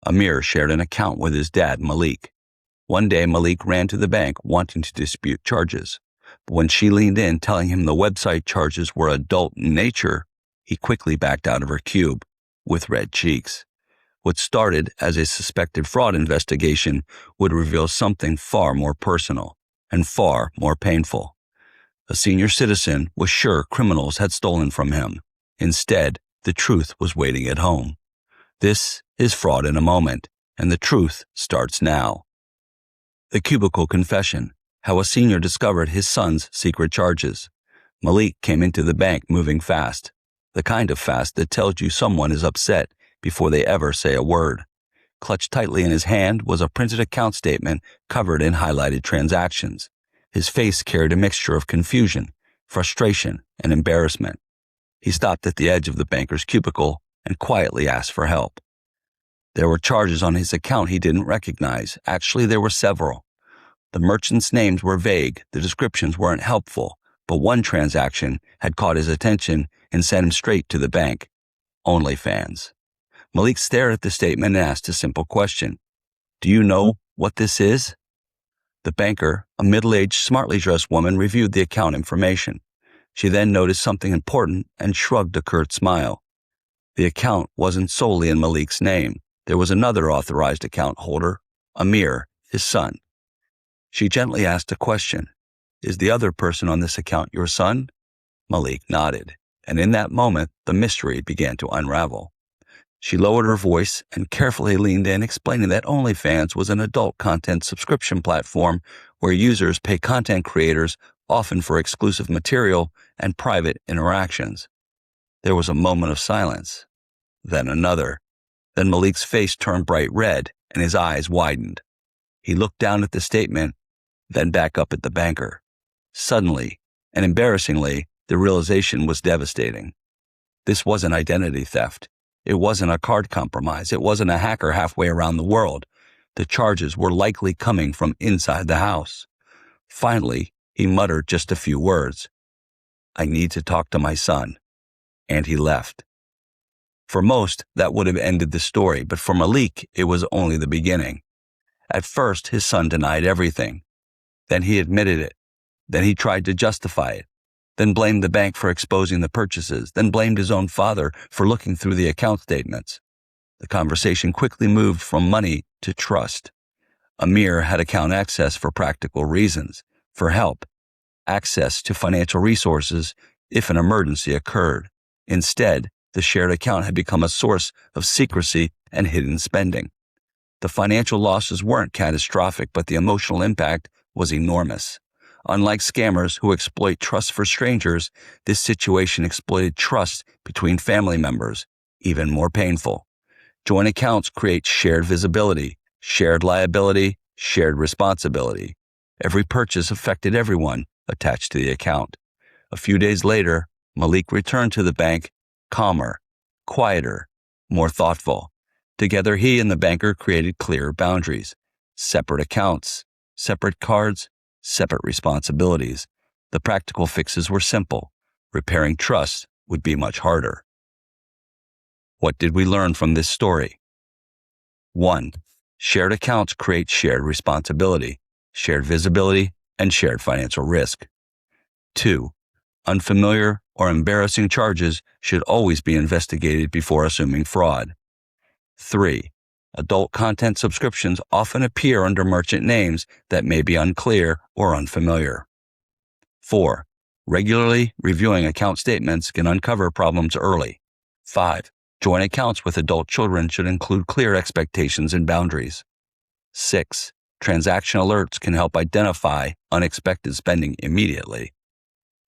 Amir shared an account with his dad, Maliq. One day, Maliq ran to the bank wanting to dispute charges. But when she leaned in, telling him the website charges were adult in nature, he quickly backed out of her cube with red cheeks. What started as a suspected fraud investigation would reveal something far more personal and far more painful. A senior citizen was sure criminals had stolen from him. Instead, the truth was waiting at home. This is Fraud in a Moment, and the truth starts now. The Cubicle Confession: How a Senior Discovered His Son's Secret Charges. Maliq came into the bank moving fast, the kind of fast that tells you someone is upset before they ever say a word. Clutched tightly in his hand was a printed account statement covered in highlighted transactions. His face carried a mixture of confusion, frustration, and embarrassment. He stopped at the edge of the banker's cubicle and quietly asked for help. There were charges on his account he didn't recognize. Actually, there were several. The merchants' names were vague, the descriptions weren't helpful, but one transaction had caught his attention and sent him straight to the bank. OnlyFans. Maliq stared at the statement and asked a simple question. Do you know what this is? The banker, a middle-aged, smartly dressed woman, reviewed the account information. She then noticed something important and shrugged a curt smile. The account wasn't solely in Maliq's name. There was another authorized account holder, Amir, his son. She gently asked a question. Is the other person on this account your son? Maliq nodded, and in that moment, the mystery began to unravel. She lowered her voice and carefully leaned in, explaining that OnlyFans was an adult content subscription platform where users pay content creators, often for exclusive material and private interactions. There was a moment of silence, then another. Then Maliq's face turned bright red and his eyes widened. He looked down at the statement, then back up at the banker. Suddenly, and embarrassingly, the realization was devastating. This wasn't identity theft. It wasn't a card compromise. It wasn't a hacker halfway around the world. The charges were likely coming from inside the house. Finally, he muttered just a few words. I need to talk to my son. And he left. For most, that would have ended the story, but for Maliq, it was only the beginning. At first, his son denied everything. Then he admitted it. Then he tried to justify it. Then blamed the bank for exposing the purchases. Then blamed his own father for looking through the account statements. The conversation quickly moved from money to trust. Amir had account access for practical reasons, for help, access to financial resources if an emergency occurred. Instead, the shared account had become a source of secrecy and hidden spending. The financial losses weren't catastrophic, but the emotional impact was enormous. Unlike scammers who exploit trust for strangers, this situation exploited trust between family members, even more painful. Joint accounts create shared visibility, shared liability, shared responsibility. Every purchase affected everyone attached to the account. A few days later, Maliq returned to the bank, calmer, quieter, more thoughtful. Together, he and the banker created clear boundaries. Separate accounts, separate cards, separate responsibilities. The practical fixes were simple. Repairing trust would be much harder. What did we learn from this story? 1. Shared accounts create shared responsibility, shared visibility, and shared financial risk. 2. Unfamiliar or embarrassing charges should always be investigated before assuming fraud. 3. Adult content subscriptions often appear under merchant names that may be unclear or unfamiliar. 4. Regularly reviewing account statements can uncover problems early. 5. Joint accounts with adult children should include clear expectations and boundaries. 6. Transaction alerts can help identify unexpected spending immediately.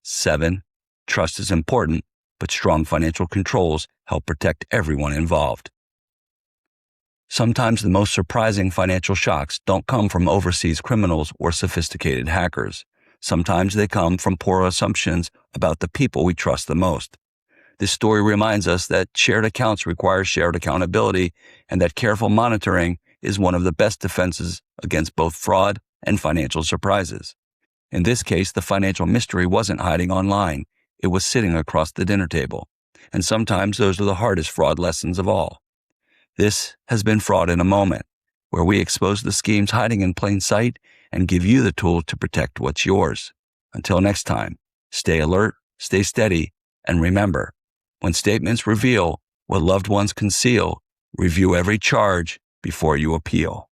7. Trust is important, but strong financial controls help protect everyone involved. Sometimes the most surprising financial shocks don't come from overseas criminals or sophisticated hackers. Sometimes they come from poor assumptions about the people we trust the most. This story reminds us that shared accounts require shared accountability and that careful monitoring is one of the best defenses against both fraud and financial surprises. In this case, the financial mystery wasn't hiding online. It was sitting across the dinner table. And sometimes those are the hardest fraud lessons of all. This has been Fraud in a Moment, where we expose the schemes hiding in plain sight and give you the tool to protect what's yours. Until next time, stay alert, stay steady, and remember, when statements reveal what loved ones conceal, review every charge before you appeal.